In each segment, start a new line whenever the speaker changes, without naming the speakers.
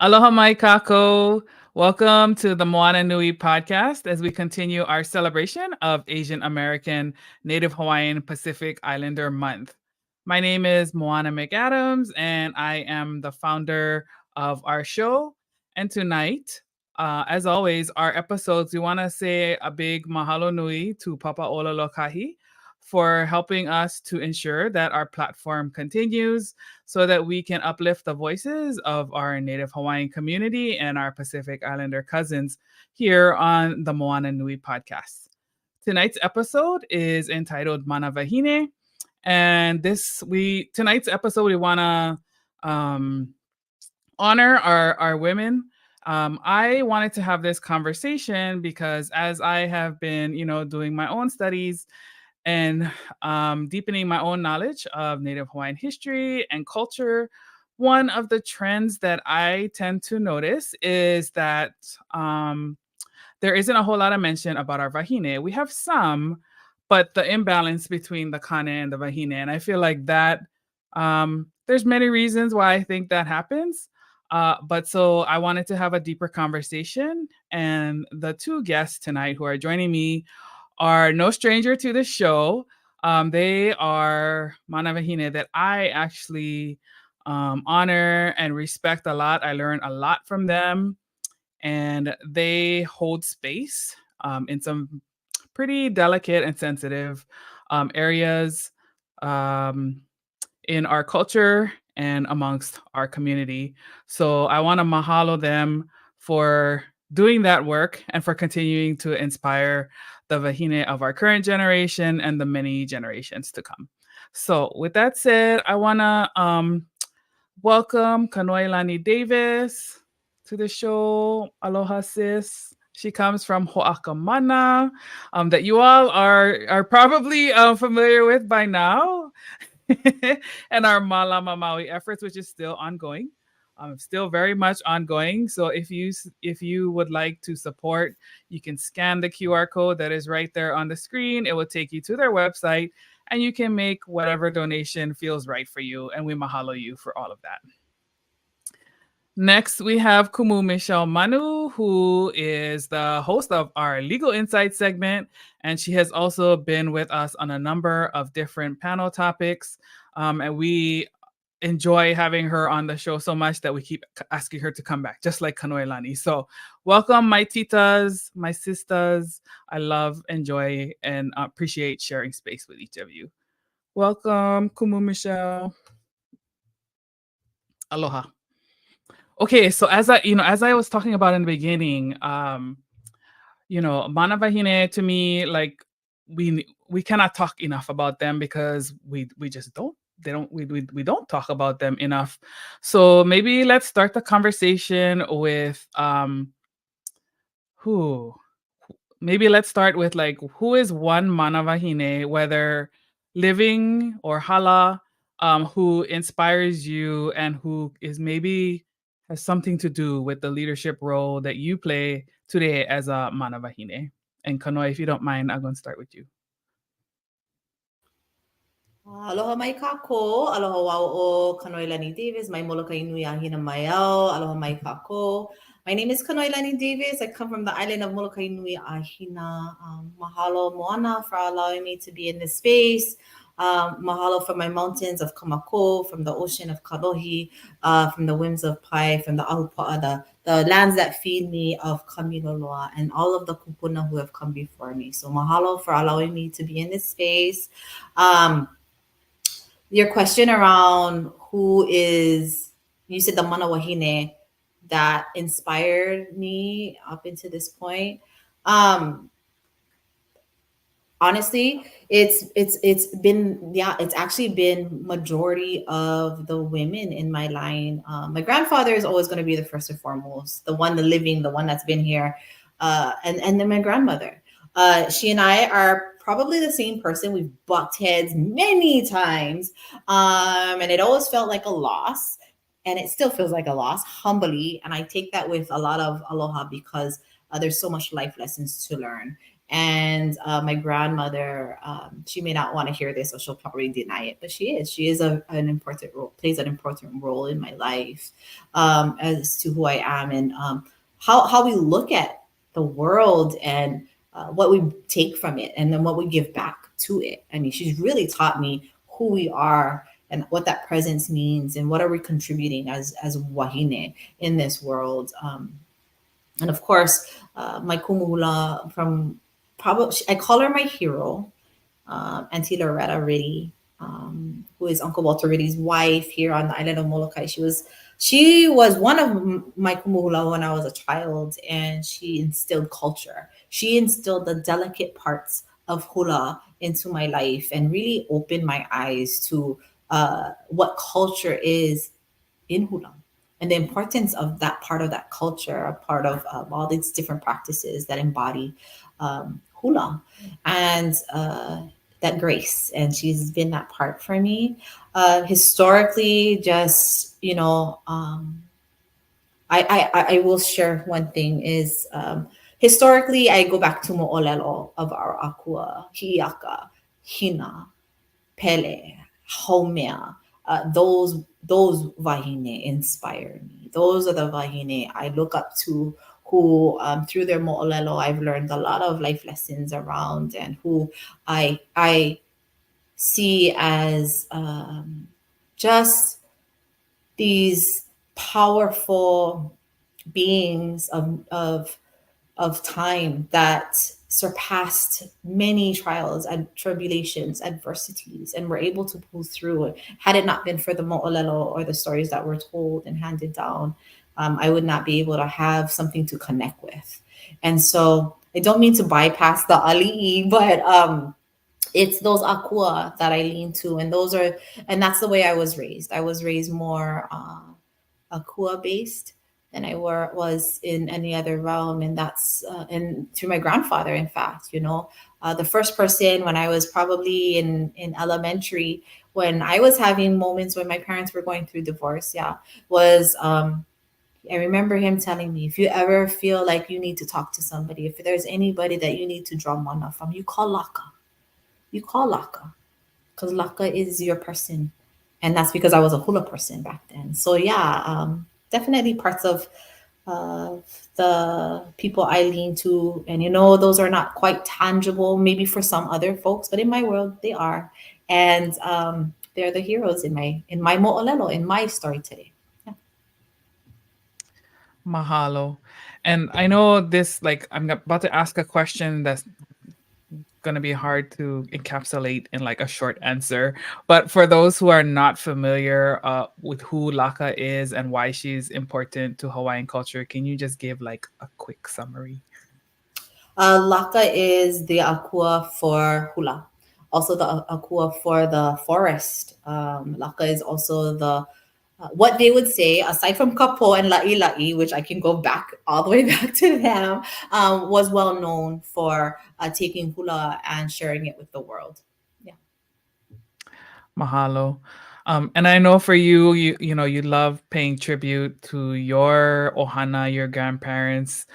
Aloha mai kako. Welcome to the Moana Nui podcast as we continue our celebration of Asian American Native Hawaiian Pacific Islander Month. My name is Moana McAdams, and I am the founder of our show. And tonight, as always, our episodes, we want to say a big mahalo nui to Papa Ola Lōkahi for helping us to ensure that our platform continues so that we can uplift the voices of our Native Hawaiian community and our Pacific Islander cousins here on the Moana Nui podcast. Tonight's episode is entitled Mana Wahine, and tonight's episode we want to honor our women. I wanted to have this conversation because as I have been, doing my own studies and deepening my own knowledge of Native Hawaiian history and culture, one of the trends that I tend to notice is that there isn't a whole lot of mention about our Wahine. We have some, but the imbalance between the Kane and the Wahine. And I feel like that there's many reasons why I think that happens. But so I wanted to have a deeper conversation. And the two guests tonight who are joining me are no stranger to the show. They are Mana Wahine that I actually honor and respect a lot. I learn a lot from them, and they hold space in some pretty delicate and sensitive areas in our culture and amongst our community. So I want to mahalo them for doing that work and for continuing to inspire the Wahine of our current generation and the many generations to come. So with that said, I want to welcome Kanoilani Davis to the show. Aloha, sis. She comes from Ho'akamana, that you all are probably familiar with by now, and our Malama Maui efforts, which is still ongoing. Still very much ongoing. So if you would like to support, you can scan the QR code that is right there on the screen. It will take you to their website, and you can make whatever donation feels right for you. And we mahalo you for all of that. Next, we have Kumu Michelle Manu, who is the host of our Legal Insight segment, and she has also been with us on a number of different panel topics. And we enjoy having her on the show so much that we keep asking her to come back, just like Kanoilani. So welcome, my titas, my sisters. I love, enjoy, and appreciate sharing space with each of you. Welcome, Kumu Michelle. Aloha. Okay, so as I was talking about in the beginning, Mana Wahine to me, like we cannot talk enough about them because we just don't. They don't we don't talk about them enough. So maybe let's start the conversation with who maybe let's start with like who is one Mana Wahine, whether living or hala, who inspires you and who is maybe has something to do with the leadership role that you play today as a Mana Wahine. And Kanoe, if you don't mind, I'm going to start with you.
Aloha mai kako, aloha wau o Kanoilani Davis, mai Molokai Nui ahina mai au, aloha mai kako. My name is Kanoilani Davis. I come from the island of Molokai Nui ahina. Mahalo Moana for allowing me to be in this space. Mahalo for my mountains of Kamako, from the ocean of Kalohi, from the winds of Pai, from the Ahupa'a, the lands that feed me of Kamiloloa, and all of the kupuna who have come before me. So mahalo for allowing me to be in this space. Your question around who is, you said the Mana Wahine that inspired me up into this point. Honestly, it's actually been majority of the women in my line. My grandfather is always going to be the first and foremost, the one that's been here, and then my grandmother. She and I are probably the same person. We've bucked heads many times, and it always felt like a loss, and it still feels like a loss, humbly. And I take that with a lot of aloha because there's so much life lessons to learn. And my grandmother, she may not want to hear this, or she'll probably deny it, but she is. She is an important role, plays an important role in my life, as to who I am, and how we look at the world, and what we take from it, and then what we give back to it. I mean, she's really taught me who we are and what that presence means, and what are we contributing as Wahine in this world. And of course, my kumuhula from, probably, I call her my hero, Auntie Loretta Riddy, who is Uncle Walter Riddy's wife here on the island of Molokai. She was one of my kumuhula when I was a child, and she instilled culture. She instilled the delicate parts of hula into my life, and really opened my eyes to what culture is in hula, and the importance of that part of that culture, a part of all these different practices that embody hula, and that grace. And she's been that part for me. Historically, just, I will share one thing is, historically, I go back to mo'olelo of our akua, hiaka, hina, Pele, Haumea. Those Wahine inspire me. Those are the Wahine I look up to, who, through their mo'olelo, I've learned a lot of life lessons around, and who I see as just these powerful beings of time that surpassed many trials and tribulations, adversities, and were able to pull through it. Had it not been for the mo'olelo, or the stories that were told and handed down, I would not be able to have something to connect with. And so I don't mean to bypass the ali'i, but it's those akua that I lean to, and that's the way I was raised. I was raised more akua based than I was in any other realm, and that's and through my grandfather. In fact, the first person, when I was probably in elementary, when I was having moments when my parents were going through divorce, was I remember him telling me, if you ever feel like you need to talk to somebody, if there's anybody that you need to draw mana from, you call Laka. You call Laka, because Laka is your person. And that's because I was a hula person back then. So definitely parts of the people I lean to. And those are not quite tangible, maybe for some other folks, but in my world they are. And they're the heroes in my mo'olelo, in my story today. Yeah.
Mahalo. And I know this, like, I'm about to ask a question that's going to be hard to encapsulate in like a short answer. But for those who are not familiar with who Laka is and why she's important to Hawaiian culture, can you just give like a quick summary?
Laka is the akua for hula, also the akua for the forest. Laka is also the what they would say, aside from kapo and la'i, which I can go back all the way back to them, was well known for taking hula and sharing it with the world. Yeah.
Mahalo. And I know for you, you love paying tribute to your ohana, your grandparents.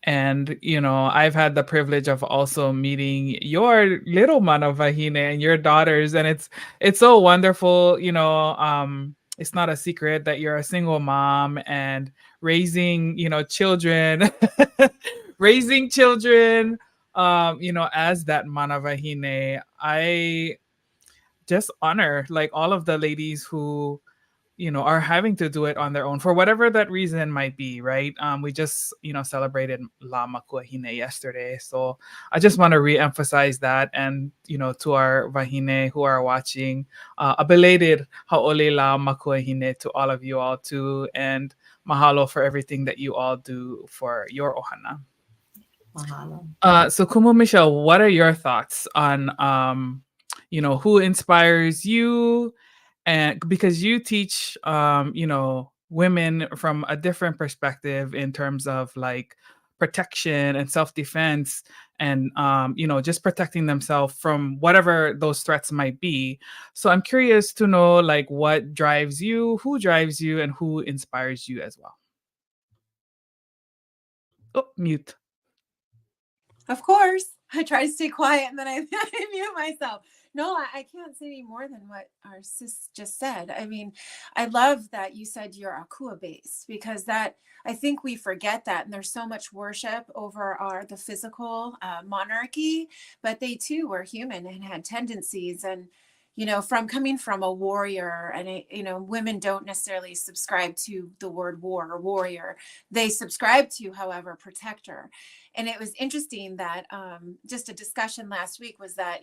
And I've had the privilege of also meeting your little Mana Wahine and your daughters, and it's so wonderful. It's not a secret that you're a single mom and raising children, raising children. As that Mana Wahine, I just honor like all of the ladies who are having to do it on their own for whatever that reason might be, right? We just celebrated La Makuahine yesterday, so I just want to re-emphasize that, and to our Wahine who are watching, a belated Haole La Makuahine to all of you all too, and mahalo for everything that you all do for your ohana.
Mahalo.
So Kumu Michelle, what are your thoughts on who inspires you? And because you teach women from a different perspective in terms of like protection and self-defense, and just protecting themselves from whatever those threats might be. So I'm curious to know like what drives you, who drives you, and who inspires you as well. Oh, mute.
Of course, I try to stay quiet and then I mute myself. No, I can't say any more than what our sis just said. I mean, I love that you said you're Akua based, because that, I think we forget that, and there's so much worship over the physical monarchy, but they too were human and had tendencies. And from coming from a warrior, and women don't necessarily subscribe to the word war or warrior. They subscribe to, however, protector. And it was interesting that just a discussion last week was that,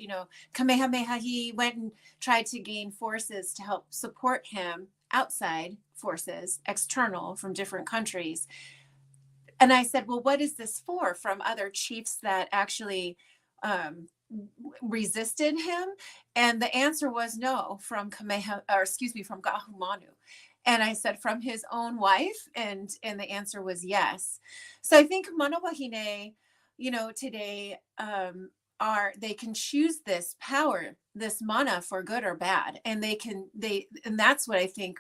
Kamehameha, he went and tried to gain forces to help support him, outside forces, external from different countries. And I said, well, what is this for, from other chiefs that actually resisted him? And the answer was no, from from Ka'ahumanu. And I said, from his own wife, and the answer was yes. So I think Mana Wahine, today they can choose this power, this mana, for good or bad, and and that's what I think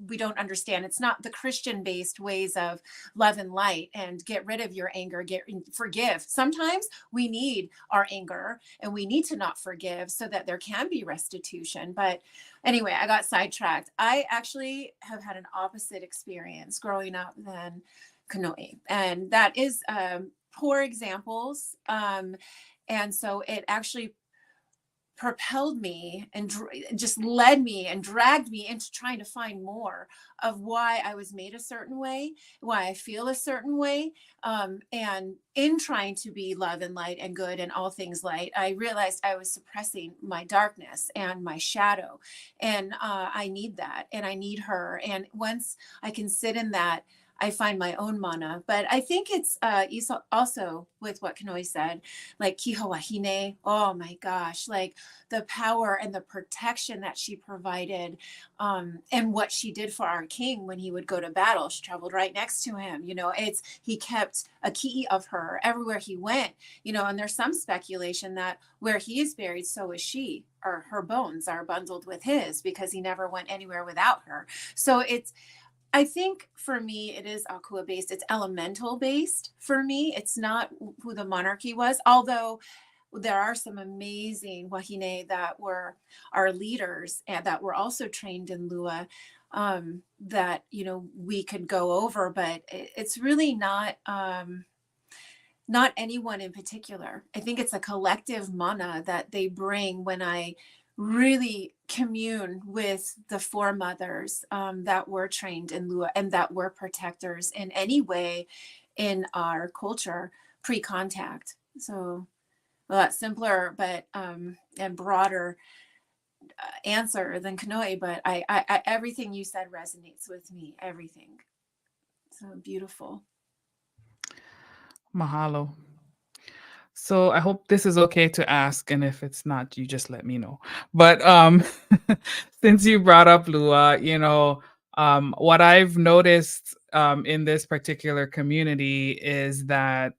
we don't understand. It's not the Christian based ways of love and light and get rid of your anger, forgive. Sometimes we need our anger and we need to not forgive so that there can be restitution. But anyway, I got sidetracked. I actually have had an opposite experience growing up than Kanoi, and that is poor examples. And so it actually propelled me and just led me and dragged me into trying to find more of why I was made a certain way, why I feel a certain way. And in trying to be love and light and good and all things light, I realized I was suppressing my darkness and my shadow. And I need that, and I need her. And once I can sit in that, I find my own mana. But I think it's also with what Kanoi said, like Kiha Wahine. Oh my gosh, like the power and the protection that she provided, and what she did for our king when he would go to battle. She traveled right next to him. He kept a ki'i of her everywhere he went. And there's some speculation that where he is buried, so is she, or her bones are bundled with his, because he never went anywhere without her. So I think for me, it is Akua based. It's elemental based for me. It's not who the monarchy was, although there are some amazing Wahine that were our leaders and that were also trained in Lua, that, we could go over, but it's really not anyone in particular. I think it's a collective mana that they bring when I really commune with the foremothers that were trained in Lua and that were protectors in any way in our culture pre-contact. So a lot simpler, but and broader answer than Kanoi, but I everything you said resonates with me. Everything. So beautiful.
Mahalo. So I hope this is okay to ask, and if it's not, you just let me know. But since you brought up Lua, what I've noticed in this particular community is that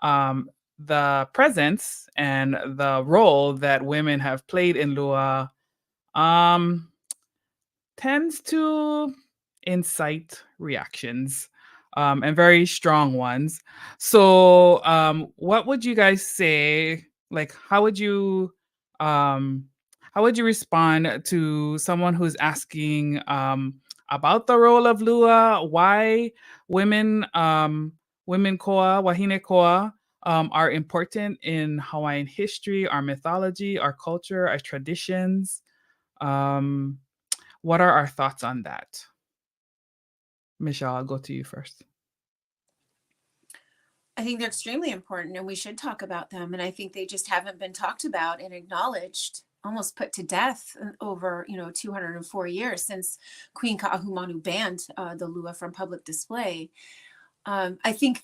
the presence and the role that women have played in Lua um, tends to incite reactions, and very strong ones. So, what would you guys say? Like, um, how would you respond to someone who's asking about the role of Lua? Why women, women Koa, Wahine Koa, are important in Hawaiian history, our mythology, our culture, our traditions? Um, what are our thoughts on that? Michelle, I'll go to you first.
I think they're extremely important, and we should talk about them. And I think they just haven't been talked about and acknowledged, almost put to death over 204 years since Queen Ka'ahumanu banned the Lua from public display. I think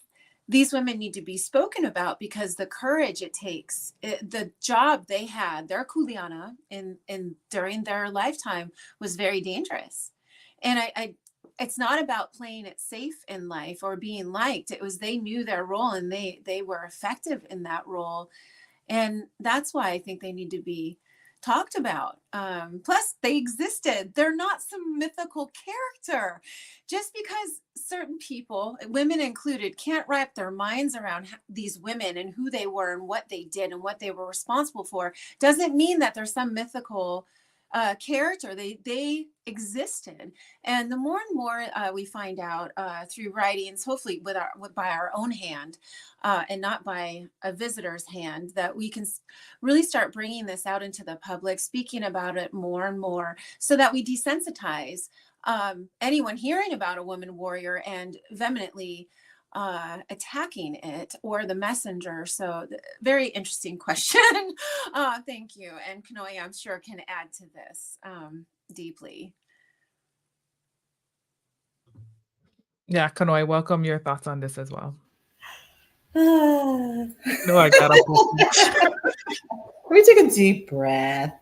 these women need to be spoken about because the courage it takes, the job they had, their kuleana in during their lifetime was very dangerous. And it's not about playing it safe in life or being liked. It was, they knew their role and they were effective in that role. And that's why I think they need to be talked about. Plus, they existed. They're not some mythical character. Just because certain people, women included, can't wrap their minds around these women and who they were and what they did and what they were responsible for, doesn't mean that there's some mythical character. They existed. And the more and more we find out through writings, hopefully by our own hand, and not by a visitor's hand, that we can really start bringing this out into the public, speaking about it more and more, so that we desensitize anyone hearing about a woman warrior and vehemently attacking it or the messenger. So very interesting question. Thank you. And Kanoe, I'm sure, can add to this deeply.
Yeah, Kanoe, welcome your thoughts on this as well.
Let
No, I got up.
me take a deep breath.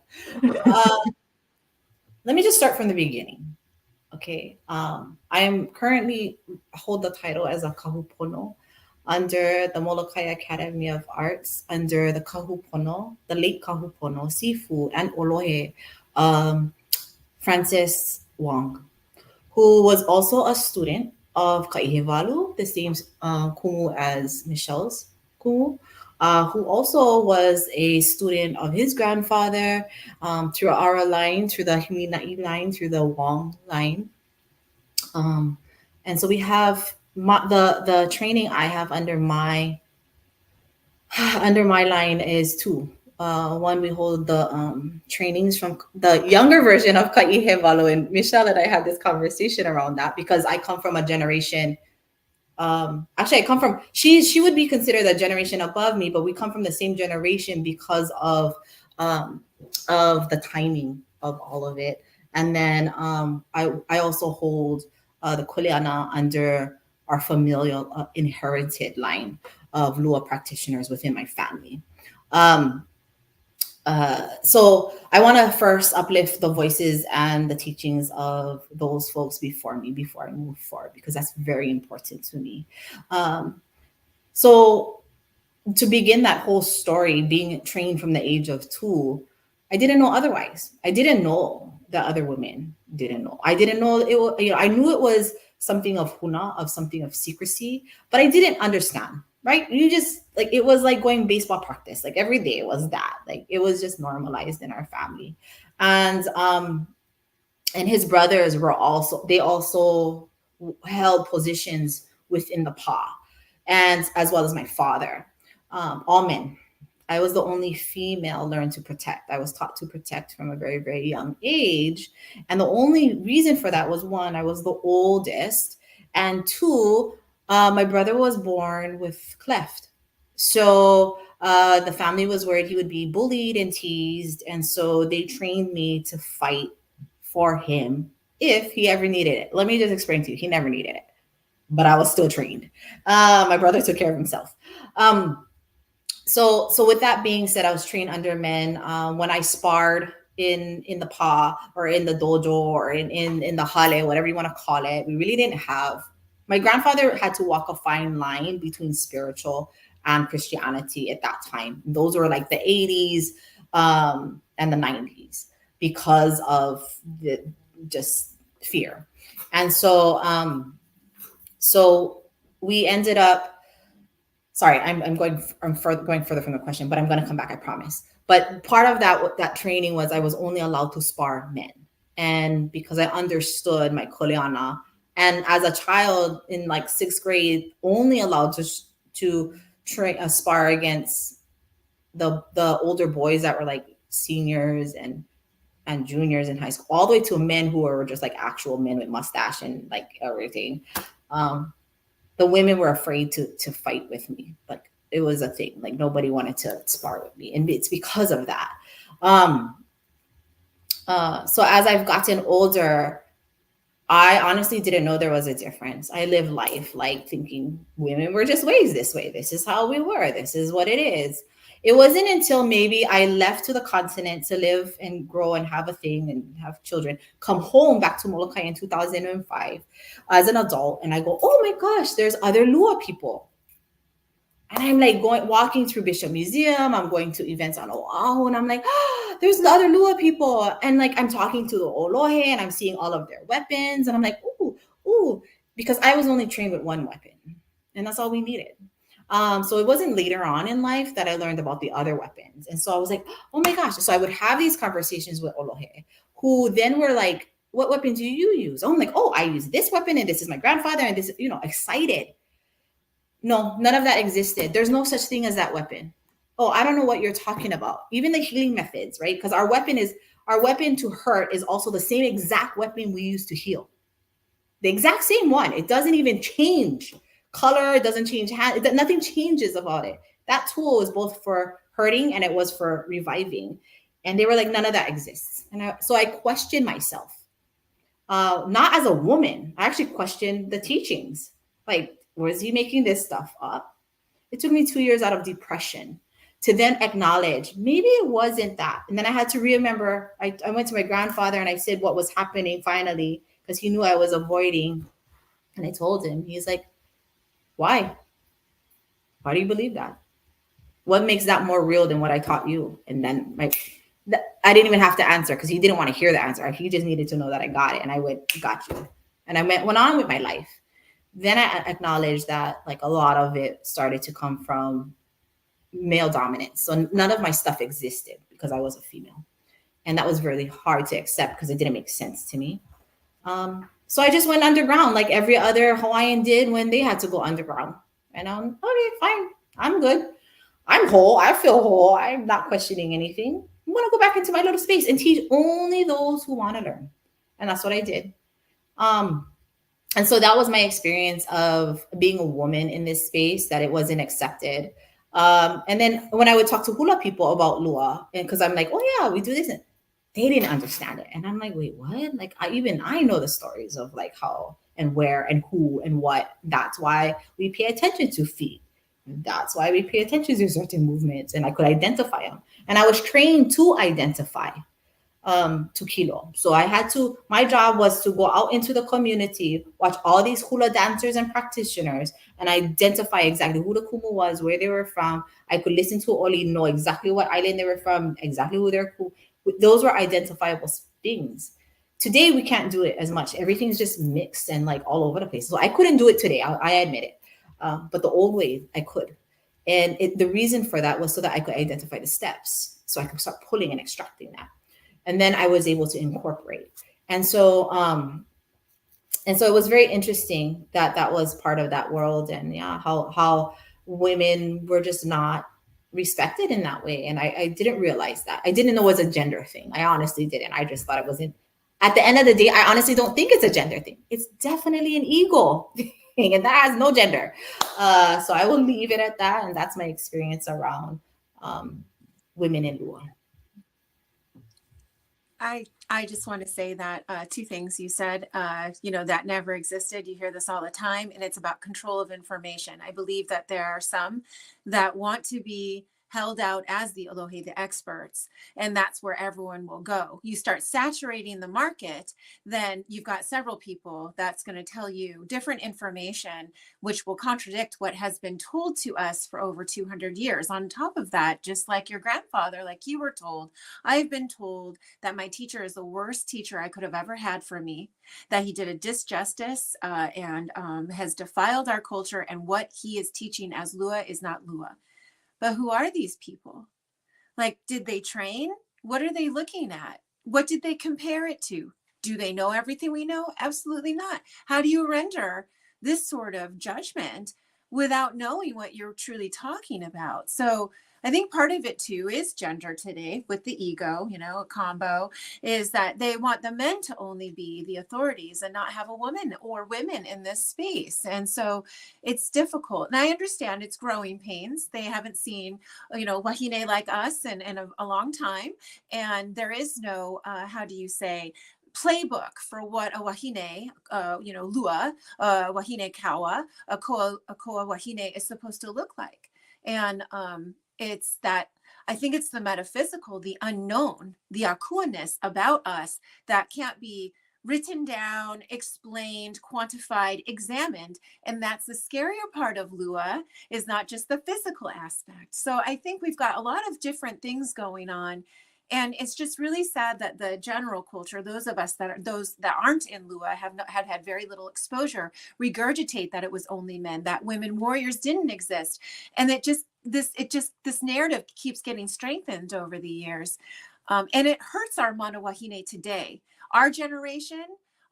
Let me just start from the beginning. Okay. I am currently hold the title as a kahupono under the Molokai Academy of Arts, under the kahupono, the late kahupono, Sifu, and Olohe, Francis Wong, who was also a student of Ka'ihewalu, the same kumu as Michelle's kumu, who also was a student of his grandfather, through our line, through the Himina'i line, through the Wong line. And so we have the training I have under my line is two. One, we hold the trainings from the younger version of Ka'ihewalu, and Michelle and I had this conversation around that, because I come from a generation. Actually, I come from, she would be considered a generation above me, but we come from the same generation because of the timing of all of it. And then I also hold the Kuleana under our familial inherited line of Lua practitioners within my family. So I want to first uplift the voices and the teachings of those folks before me, before I move forward, because that's very important to me. So to begin that whole story, being trained from the age of 2, I didn't know otherwise. I didn't know that other women didn't know. I didn't know it was, I knew it was something of huna, of something of secrecy, but I didn't understand. Right? You just, like, it was like going baseball practice. Like every day was that. Like it was just normalized in our family. And his brothers were also held positions within the PA, and as well as my father. All men. I was the only female learned to protect. I was taught to protect from a very, very young age. And the only reason for that was, 1, I was the oldest, and 2, my brother was born with cleft. So the family was worried he would be bullied and teased. And so they trained me to fight for him if he ever needed it. Let me just explain to you. He never needed it, but I was still trained. My brother took care of himself. So with that being said, I was trained under men. When I sparred in the PA or in the dojo or in the hale, whatever you want to call it, we really didn't have. My grandfather had to walk a fine line between spiritual and Christianity at that time. Those were like the 80s and the 90s because of the just fear. And so so we ended up, sorry, I'm going further from the question, but I'm going to come back, I promise. But part of that training was I was only allowed to spar men. And because I understood my koleana, and as a child in like 6th grade, only allowed to train spar against the older boys that were like seniors and juniors in high school, all the way to men who were just like actual men with mustache and like everything. The women were afraid to fight with me. Like it was a thing. Like nobody wanted to spar with me, and it's because of that. So as I've gotten older, I honestly didn't know there was a difference. I lived life like thinking women were just raised this way. This is how we were. This is what it is. It wasn't until maybe I left to the continent to live and grow and have a thing and have children, come home back to Molokai in 2005 as an adult. And I go, oh my gosh, there's other Lua people. And I'm like walking through Bishop Museum. I'm going to events on Oahu, and I'm like, oh, there's the other Lua people. And like, I'm talking to the Olohe, and I'm seeing all of their weapons. And I'm like, ooh, because I was only trained with one weapon, and that's all we needed. So it wasn't later on in life that I learned about the other weapons. And so I was like, oh my gosh. So I would have these conversations with Olohe, who then were like, what weapon do you use? I'm like, oh, I use this weapon, and this is my grandfather, and this, excited. No, none of that existed. There's no such thing as that weapon. Oh, I don't know what you're talking about. Even the healing methods, right? Because our weapon to hurt is also the same exact weapon we use to heal. The exact same one. It doesn't even change color. It doesn't change hand. Nothing changes about it. That tool is both for hurting and it was for reviving. And they were like, none of that exists. And so I questioned myself, not as a woman. I actually questioned the teachings. Like, was he making this stuff up? It took me 2 years out of depression to then acknowledge maybe it wasn't that. And then I had to remember, I went to my grandfather and I said what was happening finally, because he knew I was avoiding. And I told him, he's like, why? Why do you believe that? What makes that more real than what I taught you? And then I didn't even have to answer because he didn't want to hear the answer. He just needed to know that I got it. And I went, got you. And I went on with my life. Then I acknowledged that like a lot of it started to come from male dominance. So none of my stuff existed because I was a female. And that was really hard to accept because it didn't make sense to me. So I just went underground like every other Hawaiian did when they had to go underground. And I'm okay, fine. I'm good. I'm whole. I feel whole. I'm not questioning anything. I'm going to go back into my little space and teach only those who want to learn. And that's what I did. And so that was my experience of being a woman in this space, that it wasn't accepted. And then when I would talk to hula people about Lua, and because I'm like, oh yeah, we do this, and they didn't understand it. And I'm like, wait, what? Like I know the stories of like how and where and who and what. That's why we pay attention to feet. That's why we pay attention to certain movements, and I could identify them. And I was trained to identify to kilo. So my job was to go out into the community, watch all these hula dancers and practitioners, and identify exactly who the kumu was, where they were from. I could listen to Oli, know exactly what island they were from, exactly who they're cool. Those were identifiable things. Today, we can't do it as much. Everything's just mixed and like all over the place. So I couldn't do it today. I admit it. But the old way, I could. And the reason for that was so that I could identify the steps. So I could start pulling and extracting that. And then I was able to incorporate. And so it was very interesting that was part of that world. And yeah, how women were just not respected in that way. And I didn't realize that. I didn't know it was a gender thing. I honestly didn't. I just thought it wasn't. At the end of the day, I honestly don't think it's a gender thing. It's definitely an ego thing, and that has no gender. So I will leave it at that. And that's my experience around women in Lua.
I just want to say that two things you said, that never existed. You hear this all the time, and it's about control of information. I believe that there are some that want to be held out as the Alohi, the experts, and that's where everyone will go. You start saturating the market, then you've got several people that's going to tell you different information, which will contradict what has been told to us for over 200 years. On top of that, just like your grandfather, like you were told, I've been told that my teacher is the worst teacher I could have ever had for me, that he did a disjustice and has defiled our culture, and what he is teaching as Lua is not Lua. But who are these people? Like, did they train? What are they looking at? What did they compare it to? Do they know everything we know? Absolutely not. How do you render this sort of judgment without knowing what you're truly talking about? So I think part of it too is gender today with the ego, a combo, is that they want the men to only be the authorities and not have a woman or women in this space. And so it's difficult. And I understand it's growing pains. They haven't seen, Wahine like us in a long time. And there is no, playbook for what a Wahine, Lua, Wahine Koa, a Koa Wahine is supposed to look like. And it's that, I think it's the metaphysical, the unknown, the akuaness about us that can't be written down, explained, quantified, examined. And that's the scarier part of Lua, is not just the physical aspect. So I think we've got a lot of different things going on. And it's just really sad that the general culture, those of us those that aren't in Lua had very little exposure, regurgitate that it was only men, that women warriors didn't exist. And this narrative keeps getting strengthened over the years. And it hurts our Mana Wahine today, our generation,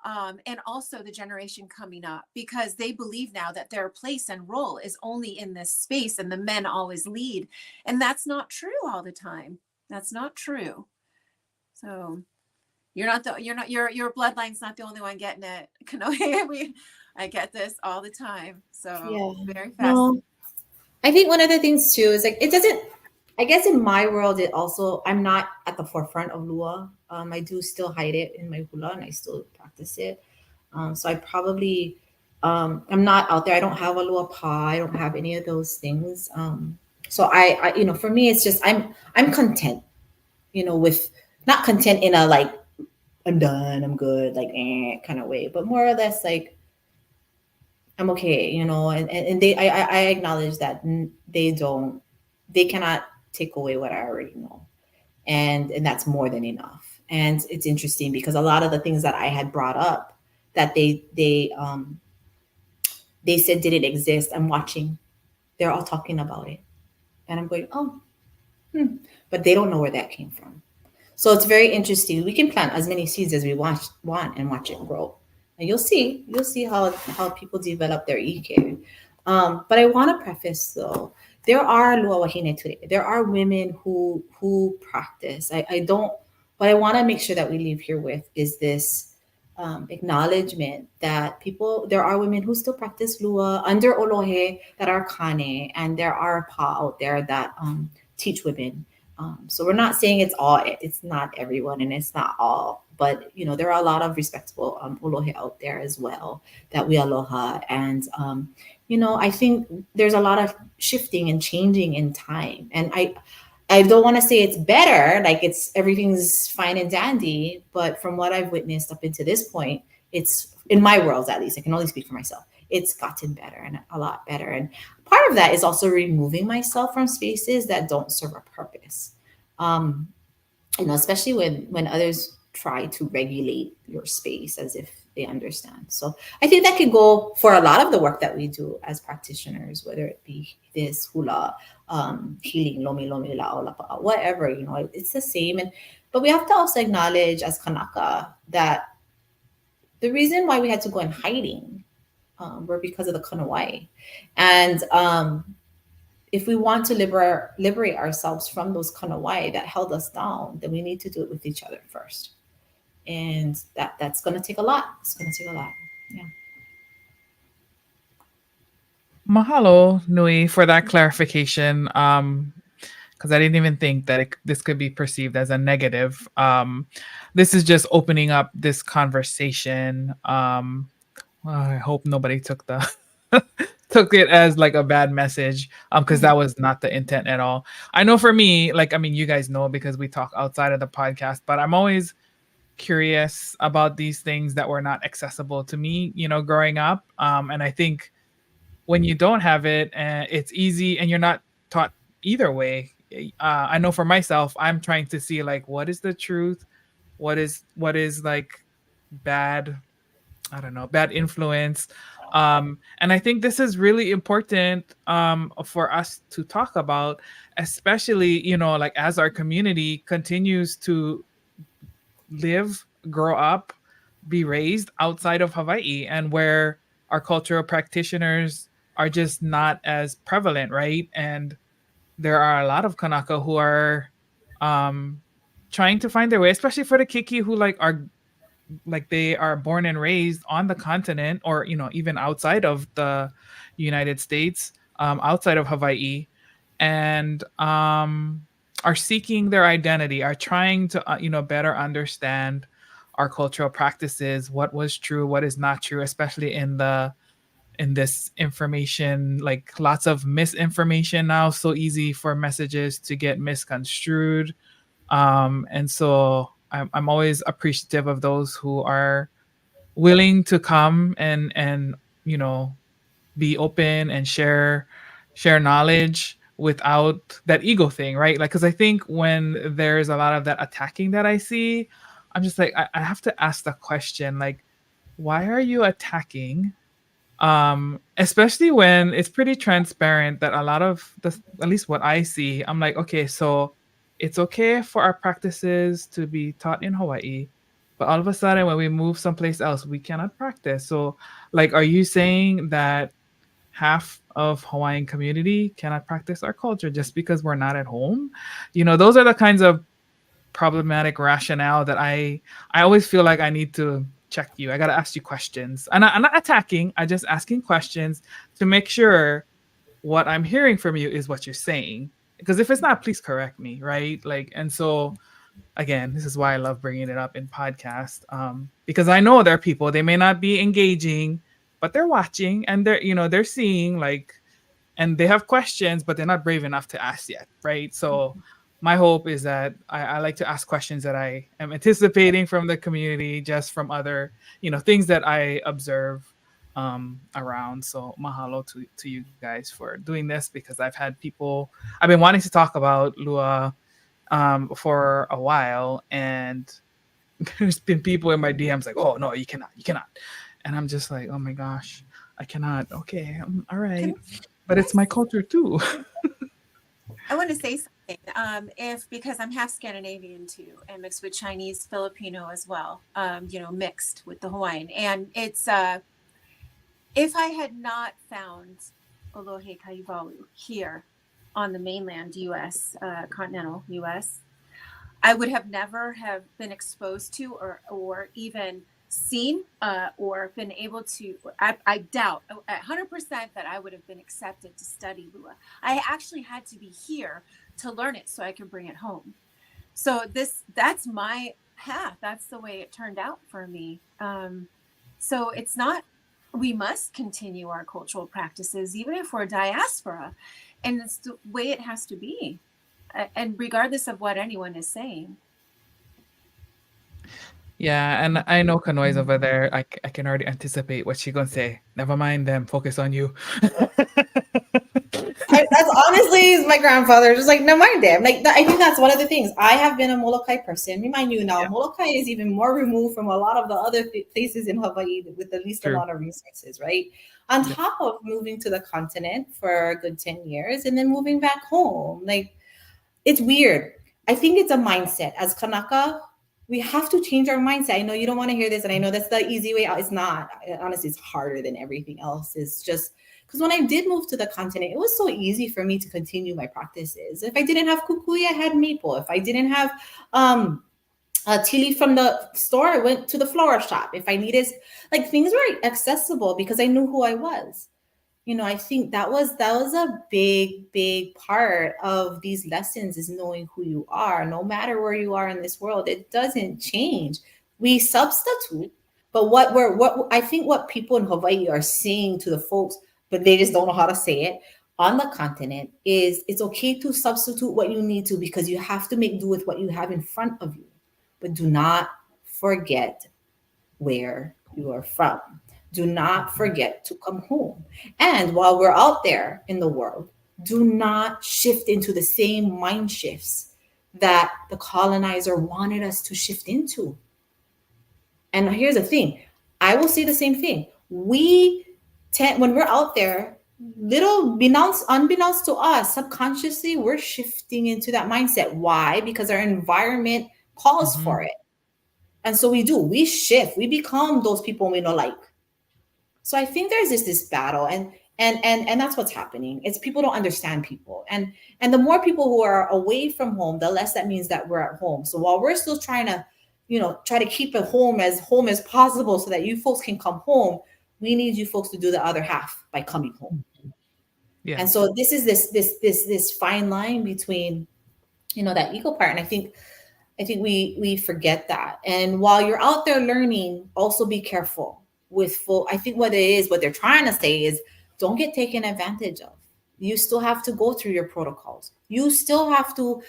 and also the generation coming up, because they believe now that their place and role is only in this space and the men always lead. And that's not true all the time. That's not true. So your bloodline's not the only one getting it. I get this all the time. So very fast.
No, I think one of the things too is like, it doesn't, I guess in my world, it also, I'm not at the forefront of Lua. I do still hide it in my hula and I still practice it. So I probably, I'm not out there. I don't have a Lua pa. I don't have any of those things. So I, you know, for me, it's just, I'm content, you know, with not content in a like, I'm done, I'm good, like kind of way, but more or less like, I'm okay, you know, and I acknowledge that they cannot take away what I already know. And that's more than enough. And it's interesting because a lot of the things that I had brought up that they said didn't exist, I'm watching, they're all talking about it. And I'm going, oh, but they don't know where that came from. So it's very interesting. We can plant as many seeds as we want and watch it grow. And you'll see how people develop their EQ. But I want to preface though, there are Lua Wahine today. There are women who practice. What I want to make sure that we leave here with is this acknowledgement that there are women who still practice Lua under Olohe that are Kane, and there are Pa out there that teach women. So we're not saying it's not everyone and it's not all, but you know, there are a lot of respectable Olohe out there as well that we aloha. And you know, I think there's a lot of shifting and changing in time. And I don't want to say it's better, like everything's fine and dandy, but from what I've witnessed up into this point, it's in my world, at least, I can only speak for myself. It's gotten better and a lot better. And part of that is also removing myself from spaces that don't serve a purpose. You know, especially when others try to regulate your space as if they understand. So I think that could go for a lot of the work that we do as practitioners, whether it be this hula, healing, lomi, la'o, lapa'a, whatever, you know, it's the same. But we have to also acknowledge as Kanaka that the reason why we had to go in hiding were because of the Kanawai. And if we want to liberate ourselves from those Kanawai that held us down, then we need to do it with each other first. And that's going to take a lot. It's going to take a lot. Yeah.
Mahalo, Nui, for that clarification. Because I didn't even think that this could be perceived as a negative. This is just opening up this conversation. Well, I hope nobody took it as like a bad message, because that was not the intent at all. I know for me, like, I mean, you guys know because we talk outside of the podcast, but I'm always curious about these things that were not accessible to me, you know, growing up. And I think when you don't have it, it's easy and you're not taught either way. I know for myself, I'm trying to see like, what is the truth? What is like bad, I don't know, bad influence. And I think this is really important for us to talk about, especially, you know, like as our community continues to live, grow up, be raised outside of Hawaii, and where our cultural practitioners are just not as prevalent, right? And there are a lot of Kanaka who are trying to find their way, especially for the Kiki who they are born and raised on the continent, or, you know, even outside of the United States, outside of Hawaii, and are seeking their identity, are trying to, you know, better understand our cultural practices, what was true, what is not true, especially in this information, like lots of misinformation now, so easy for messages to get misconstrued. And so I'm always appreciative of those who are willing to come and be open and share knowledge without that ego thing, right? Like, because I think when there's a lot of that attacking that I see, I'm just like, I have to ask the question, like, why are you attacking? Especially when it's pretty transparent that a lot of the, at least what I see, I'm like, okay, so it's okay for our practices to be taught in Hawaii, but all of a sudden when we move someplace else, we cannot practice. So, like, are you saying that half of Hawaiian community cannot practice our culture just because we're not at home? Those are the kinds of problematic rationale that I always feel like I need to check you. I got to ask you questions. I'm not attacking. I'm just asking questions to make sure what I'm hearing from you is what you're saying. Because if it's not, please correct me, right? Like, and so again, this is why I love bringing it up in podcast, because I know there are people, they may not be engaging, but they're watching and they're seeing, like, and they have questions, but they're not brave enough to ask yet, right? So my hope is that I like to ask questions that I am anticipating from the community, just from other, things that I observe around. So mahalo to you guys for doing this, because I've been wanting to talk about Lua for a while, and there's been people in my DMs like, oh no, you cannot, and I'm just like, oh my gosh, I cannot. Okay, all right, but it's my culture too.
I want to say something. Because I'm half Scandinavian too, and mixed with Chinese, Filipino as well. Mixed with the Hawaiian, and it's if I had not found Olohe Kaiwalu here on the mainland U.S., continental U.S., I would have never have been exposed to or even seen or been able to. I doubt 100% that I would have been accepted to study Lua. I actually had to be here to learn it so I could bring it home. So that's my path. That's the way it turned out for me. So it's not. We must continue our cultural practices, even if we're diaspora, and it's the way it has to be, and regardless of what anyone is saying.
Yeah, and I know Kanoi's over there. I can already anticipate what she's gonna say. Never mind them. Focus on you.
That's honestly my grandfather, just like, no mind them. Like, I think that's one of the things. I have been a Molokai person. Remind you now, Molokai is even more removed from a lot of the other places in Hawaii with the least amount of resources, right? On top of moving to the continent for a good 10 years and then moving back home. Like, it's weird. I think it's a mindset. As Kanaka, we have to change our mindset. I know you don't want to hear this, and I know that's the easy way out. It's not. Honestly, it's harder than everything else. It's just because when I did move to the continent, it was so easy for me to continue my practices. If I didn't have kukui, I had maple. If I didn't have tea leaf from the store, I went to the flower shop. If I needed, like, things were accessible because I knew who I was. I think that was a big part of these lessons, is knowing who you are. No matter where you are in this world, it doesn't change. We substitute, but what I think what people in Hawaii are saying to the folks, but they just don't know how to say it on the continent, is it's okay to substitute what you need to, because you have to make do with what you have in front of you. But do not forget where you are from. Do not forget to come home. And while we're out there in the world, do not shift into the same mind shifts that the colonizer wanted us to shift into. And here's the thing. I will say the same thing. When we're out there, unbeknownst to us, subconsciously, we're shifting into that mindset. Why? Because our environment calls for it. And so we shift. We become those people we don't like. So I think there's this battle, and that's what's happening. It's people don't understand people, and the more people who are away from home, the less that means that we're at home. So while we're still trying to, try to keep it home as possible, so that you folks can come home, we need you folks to do the other half by coming home. Yeah. And so this is this fine line between, that ego part, and I think we forget that. And while you're out there learning, also be careful. I think what they're trying to say is, don't get taken advantage of. You still have to go through your protocols. You still have to,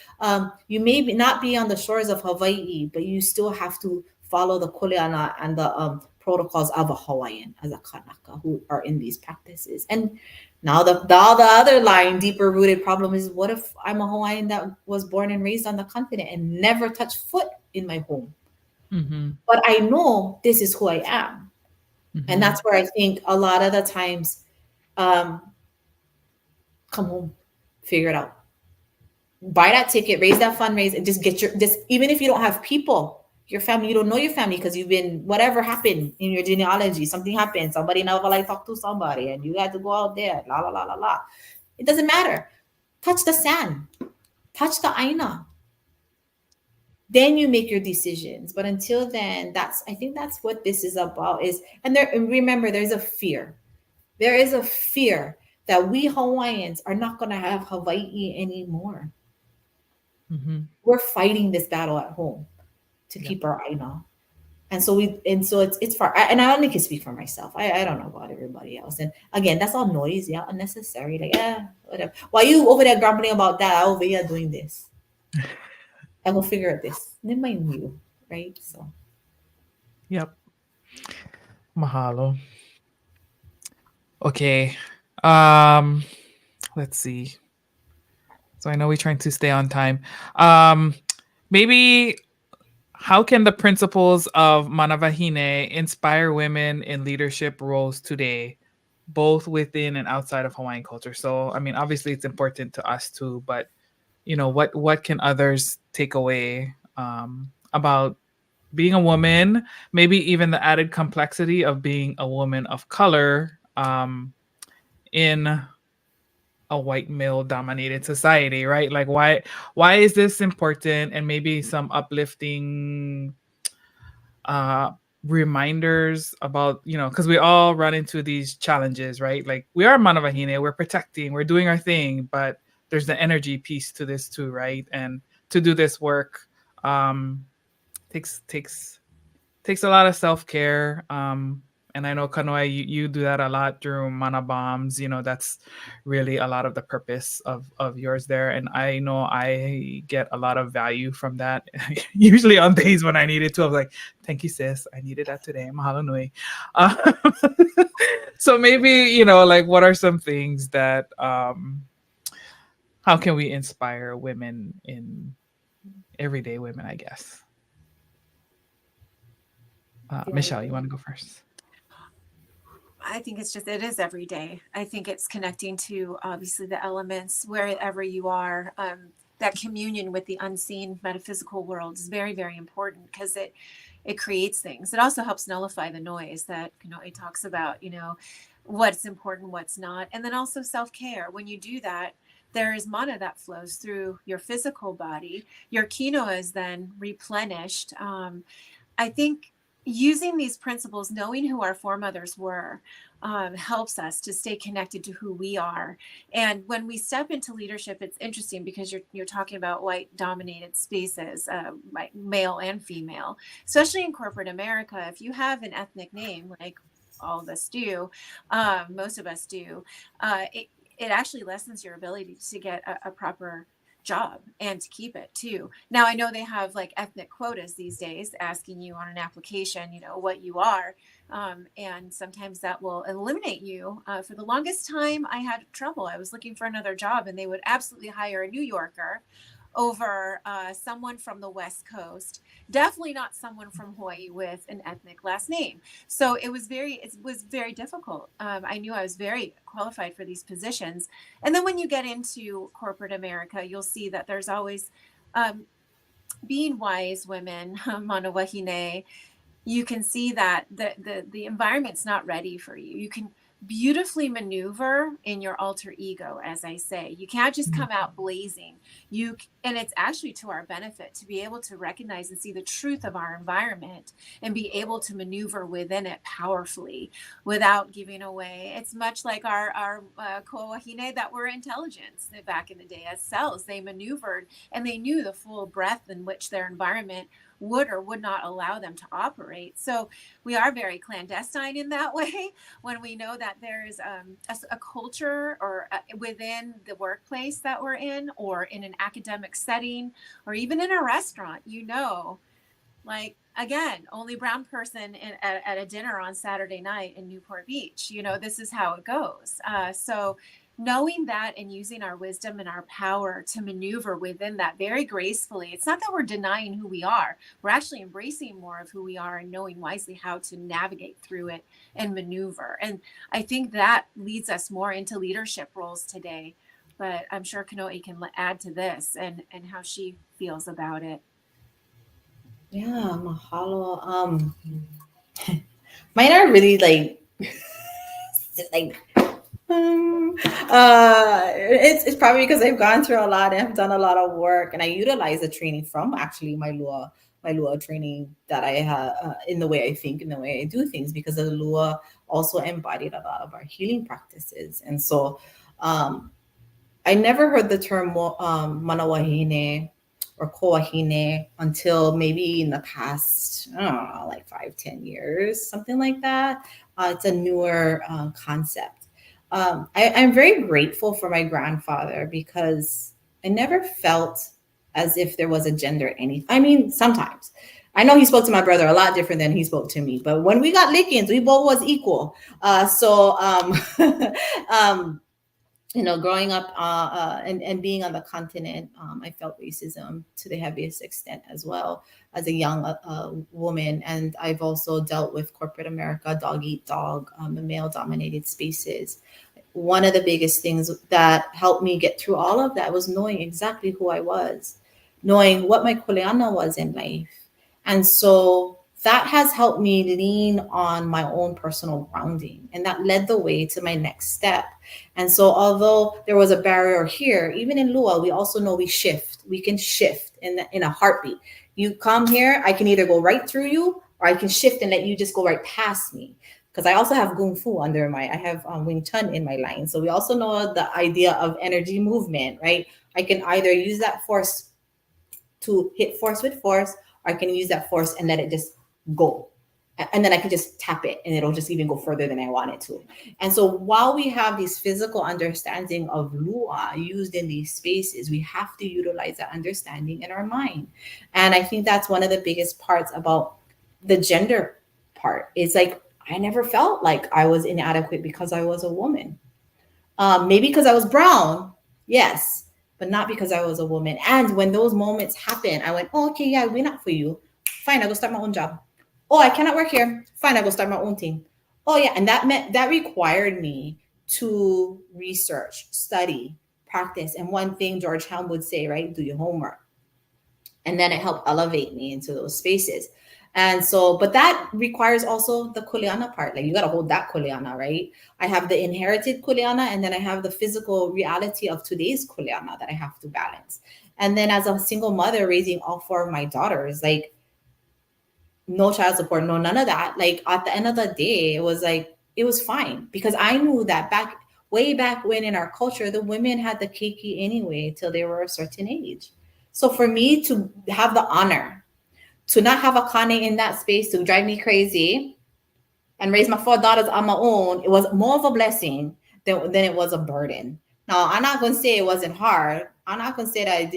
you may not be on the shores of Hawaii, but you still have to follow the kuleana and the protocols of a Hawaiian as a kanaka who are in these practices. And now the other line, deeper rooted problem is, what if I'm a Hawaiian that was born and raised on the continent and never touched foot in my home? But I know this is who I am. And that's where I think a lot of the times, come home, figure it out. Buy that ticket, raise that fundraise, and just even if you don't have people, your family, you don't know your family because you've been, whatever happened in your genealogy, something happened, somebody never like talk to somebody and you had to go out there, la la la la la. It doesn't matter. Touch the sand, touch the aina. Then you make your decisions. But until then, I think that's what this is about. And remember, there's a fear. There is a fear that we Hawaiians are not going to have Hawaii anymore. We're fighting this battle at home to keep our aina. And so it's far. And I only can speak for myself. I don't know about everybody else. And again, that's all noise, unnecessary. Like, whatever. Why you over there grumbling about that? I over here doing this. I will figure out this. Never mind you, right? So.
Yep. Mahalo. Okay. Let's see. So I know we're trying to stay on time. Maybe how can the principles of Mana Wahine inspire women in leadership roles today, both within and outside of Hawaiian culture? So, I mean, obviously it's important to us too, but what can others take away about being a woman, maybe even the added complexity of being a woman of color in a white male dominated society, right? Like why is this important? And maybe some uplifting reminders about, because we all run into these challenges, right? Like we are Mana Wahine, we're protecting, we're doing our thing, but there's the energy piece to this too, right? And to do this work takes a lot of self-care. And I know, Kanoe, you do that a lot through Mana Bombs. That's really a lot of the purpose of yours there. And I know I get a lot of value from that. Usually on days when I need it too, I was like, thank you, sis. I needed that today. Mahalo nui. So maybe, like what are some things that, how can we inspire women in everyday women, I guess? Michelle, you want to go first?
I think it is every day. I think it's connecting to obviously the elements wherever you are. That communion with the unseen metaphysical world is very, very important because it creates things. It also helps nullify the noise that Kanoe talks about, what's important, what's not. And then also self-care. When you do that, there is mana that flows through your physical body. Your quinoa is then replenished. I think using these principles, knowing who our foremothers were, helps us to stay connected to who we are. And when we step into leadership, it's interesting because you're talking about white dominated spaces, male and female, especially in corporate America. If you have an ethnic name, like all of us do, most of us do, it actually lessens your ability to get a proper job and to keep it too. Now I know they have like ethnic quotas these days asking you on an application, what you are. And sometimes that will eliminate you. For the longest time I had trouble. I was looking for another job and they would absolutely hire a New Yorker over someone from the West Coast, definitely not someone from Hawaii with an ethnic last name. So it was very difficult. I knew I was very qualified for these positions. And then when you get into corporate America, you'll see that there's always being wise women, Mana Wahine, you can see that the environment's not ready for you. You can beautifully maneuver in your alter ego, as I say. You can't just come out blazing. And it's actually to our benefit to be able to recognize and see the truth of our environment and be able to maneuver within it powerfully without giving away. It's much like our Koa Wahine that were intelligence back in the day as cells. They maneuvered and they knew the full breadth in which their environment would or would not allow them to operate. So we are very clandestine in that way when we know that there's a culture or within the workplace that we're in or in an academic setting or even in a restaurant, Like, again, only brown person at a dinner on Saturday night in Newport Beach. You know, this is how it goes. So knowing that and using our wisdom and our power to maneuver within that very gracefully, it's not that we're denying who we are. We're actually embracing more of who we are and knowing wisely how to navigate through it and maneuver. And I think that leads us more into leadership roles today. But I'm sure Kanoe can add to this and how she feels about it.
Yeah, mahalo. Mine are really like like it's probably because I've gone through a lot and I've done a lot of work, and I utilize the training from actually my Lua training that I have in the way I think, in the way I do things, because the Lua also embodied a lot of our healing practices. And so I never heard the term Mana Wahine or Ko Wahine until maybe in the past, I don't know, like 5-10 years, something like that. It's a newer concept. I'm very grateful for my grandfather, because I never felt as if there was a gender anything. I mean, sometimes. I know he spoke to my brother a lot different than he spoke to me, but when we got lickings, we both was equal. You know, growing up and being on the continent, I felt racism to the heaviest extent as well as a young woman. And I've also dealt with corporate America, dog eat dog, the male dominated spaces. One of the biggest things that helped me get through all of that was knowing exactly who I was, knowing what my kuleana was in life. And so that has helped me lean on my own personal grounding, and that led the way to my next step. And so although there was a barrier here, even in Lua, we also know we can shift in a heartbeat. You come here, I can either go right through you, or I can shift and let you just go right past me. Because I also have Gung Fu I have Wing Chun in my line. So we also know the idea of energy movement, right? I can either use that force to hit force with force, or I can use that force and let it just go. And then I can just tap it and it'll just even go further than I want it to. And so while we have this physical understanding of Lua used in these spaces, we have to utilize that understanding in our mind. And I think that's one of the biggest parts about the gender part. It's like, I never felt like I was inadequate because I was a woman. Maybe because I was brown, yes, but not because I was a woman. And when those moments happen, I went, oh, okay, yeah, we're not for you. Fine, I go start my own job. Oh, I cannot work here. Fine, I go start my own thing. Oh, yeah. And that required me to research, study, practice. And one thing George Helm would say, right, do your homework. And then it helped elevate me into those spaces. And so, but that requires also the kuleana part. Like, you got to hold that kuleana, right? I have the inherited kuleana, and then I have the physical reality of today's kuleana that I have to balance. And then as a single mother raising all 4 of my daughters, like, no child support, no, none of that. Like, at the end of the day, it was like, it was fine, because I knew that way back when in our culture, the women had the keiki anyway till they were a certain age. So for me to have the honor to not have a kane in that space to drive me crazy and raise my 4 daughters on my own, it was more of a blessing than it was a burden. Now, I'm not going to say it wasn't hard. I'm not going to say that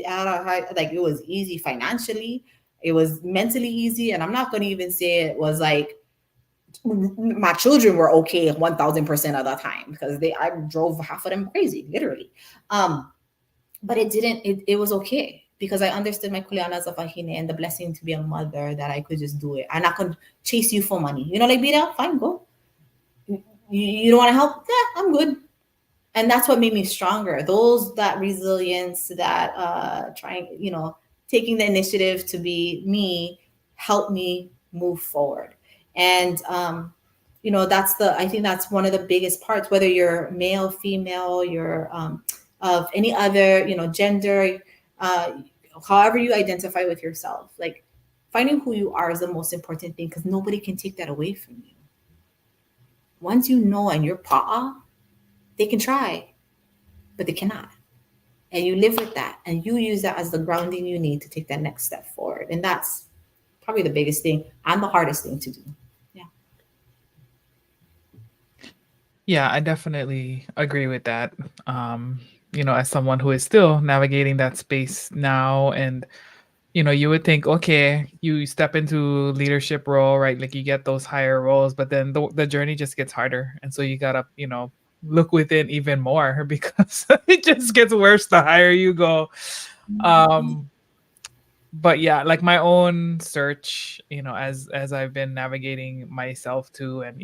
like it was easy financially. It was mentally easy. And I'm not going to even say it was like my children were okay 1000% of the time, because I drove half of them crazy, literally. But it was okay, because I understood my kuleana as a wahine and the blessing to be a mother, that I could just do it. I'm not going to chase you for money. You know, like, Bida, fine, go. You don't want to help? Yeah, I'm good. And that's what made me stronger. That resilience, that taking the initiative to be me, helped me move forward. And I think that's one of the biggest parts, whether you're male, female, you're of any other, gender, however you identify with yourself, like, finding who you are is the most important thing, because nobody can take that away from you. Once you know and you're pa'a, they can try, but they cannot. And you live with that, and you use that as the grounding you need to take that next step forward. And that's probably the biggest thing and the hardest thing to do.
Yeah, I definitely agree with that. As someone who is still navigating that space now, and you would think, okay, you step into leadership role, right? Like you get those higher roles, but then the journey just gets harder. And so you gotta, look within even more because it just gets worse the higher you go. Um, but yeah, like my own search, as I've been navigating myself too, and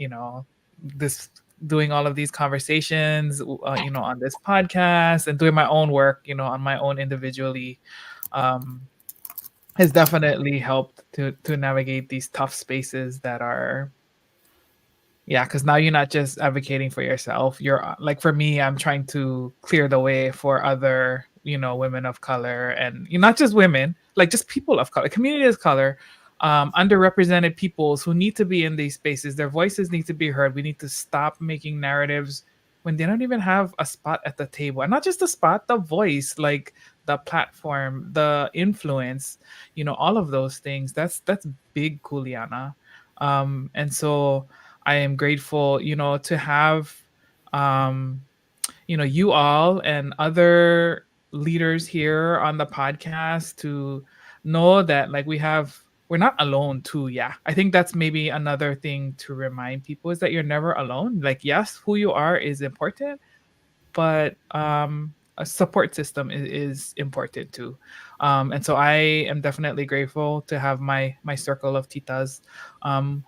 this doing all of these conversations, on this podcast and doing my own work, on my own individually, um, has definitely helped to navigate these tough spaces that are, yeah, because now you're not just advocating for yourself. You're like, for me, I'm trying to clear the way for other, women of color, and not just women, like just people of color, community of color, underrepresented peoples who need to be in these spaces. Their voices need to be heard. We need to stop making narratives when they don't even have a spot at the table, and not just the spot, the voice, like the platform, the influence, all of those things. That's big, Kuliana. And so I am grateful, to have, um, you all and other leaders here on the podcast to know that, like, we're not alone too. Yeah. I think that's maybe another thing to remind people, is that you're never alone. Like, yes, who you are is important, but a support system is important too. And so I am definitely grateful to have my circle of titas,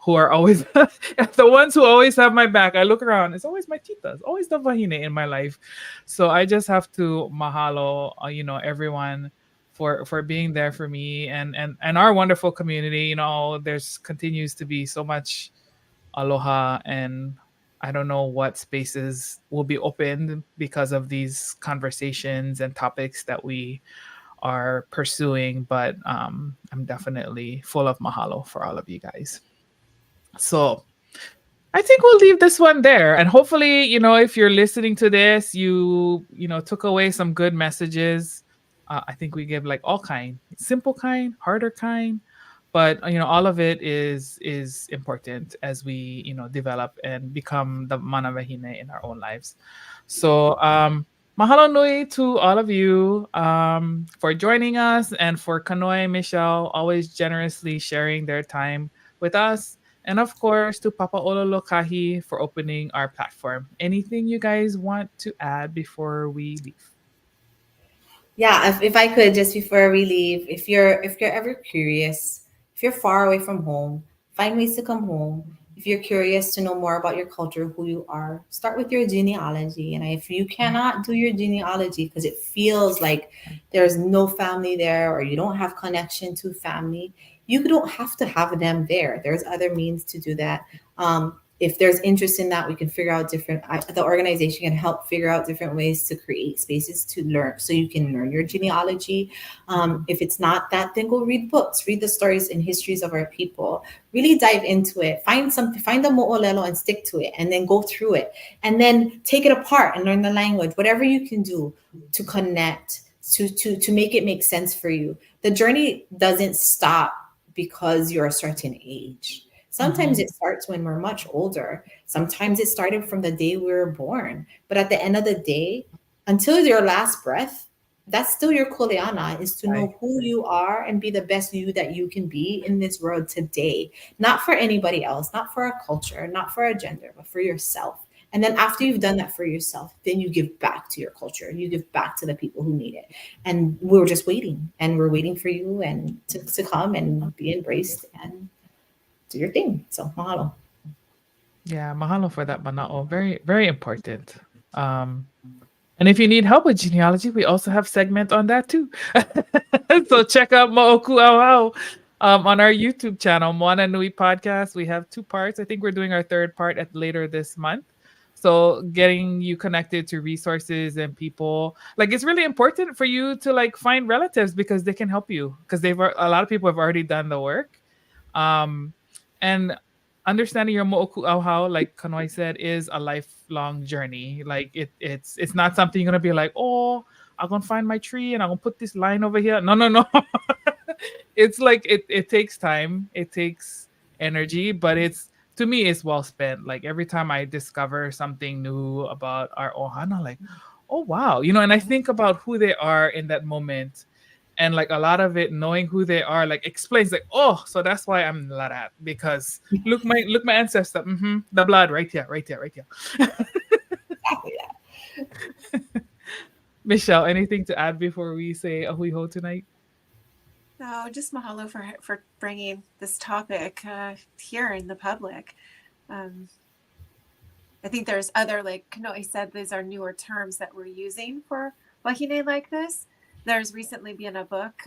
who are always the ones who always have my back. I look around, it's always my titas, always the Wahine in my life. So I just have to mahalo, everyone for being there for me, and our wonderful community. There's continues to be so much aloha, and I don't know what spaces will be opened because of these conversations and topics that we are pursuing, but I'm definitely full of mahalo for all of you guys. So I think we'll leave this one there. And hopefully, if you're listening to this, you took away some good messages. I think we give like all kind, simple kind, harder kind, but all of it is important as we develop and become the Mana Wahine in our own lives. So mahalo nui to all of you, for joining us, and for Kanoe, Michelle, always generously sharing their time with us. And of course, to Papa Olo Lōkahi for opening our platform. Anything you guys want to add before we leave?
Yeah, if I could, just before we leave, if you're ever curious, if you're far away from home, find ways to come home. If you're curious to know more about your culture, who you are, start with your genealogy. And if you cannot do your genealogy because it feels like there's no family there, or you don't have connection to family, you don't have to have them there. There's other means to do that. If there's interest in that, we can figure out the organization can help figure out different ways to create spaces to learn, so you can learn your genealogy. If it's not that, then go read books, read the stories and histories of our people, really dive into it, find the mo'olelo and stick to it, and then go through it, and then take it apart and learn the language, whatever you can do to connect, to make it make sense for you. The journey doesn't stop because you're a certain age. Sometimes it starts when we're much older. Sometimes it started from the day we were born. But at the end of the day, until your last breath, that's still your kuleana, is to know who you are and be the best you that you can be in this world today. Not for anybody else, not for a culture, not for a gender, but for yourself. And then after you've done that for yourself, then you give back to your culture. You give back to the people who need it. And we're just waiting. And we're waiting for you and to come and be embraced and do your thing. So mahalo.
Yeah, mahalo for that, mana'o. Very, very important. And if you need help with genealogy, we also have segment on that too. So check out Mo'oku Auau on our YouTube channel, Moana Nui Podcast. We have 2 parts. I think we're doing our 3rd part later this month. So getting you connected to resources and people, like, it's really important for you to like find relatives because they can help you, because a lot of people have already done the work. And understanding your mo'oku auhau, like Kanoi said, is a lifelong journey. Like it's not something you're gonna be like, oh, I'm gonna find my tree and I'm gonna put this line over here. No. It's like it takes time, it takes energy, but to me it's well spent. Like every time I discover something new about our ohana, like, oh wow, and I think about who they are in that moment. And like a lot of it, knowing who they are, like explains like, oh, so that's why I'm like that, because look my ancestor, the blood right here, right here, right here.
Exactly that.
Michelle, anything to add before we say ahui ho tonight?
No, just mahalo for bringing this topic here in the public. I think there's other, like Kanoe said, these are newer terms that we're using for wahine like this. There's recently been a book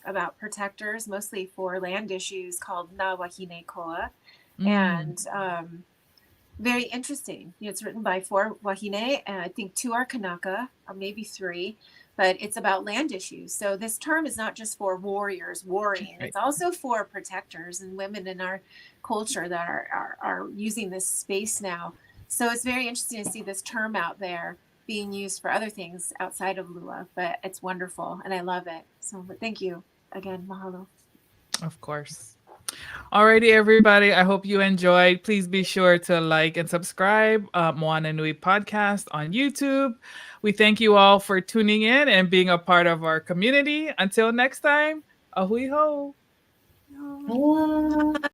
about protectors, mostly for land issues, called Wahine Koa. And very interesting. It's written by 4 wahine, and I think 2 are Kanaka, or maybe 3, but it's about land issues. So this term is not just for warriors warring, it's also for protectors and women in our culture that are using this space now. So it's very interesting to see this term out there being used for other things outside of Lua, but it's wonderful and I love it. So thank you again, mahalo.
Of course. Alrighty, everybody. I hope you enjoyed. Please be sure to like and subscribe Moana Nui podcast on YouTube. We thank you all for tuning in and being a part of our community. Until next time, ahui ho.
Aloha.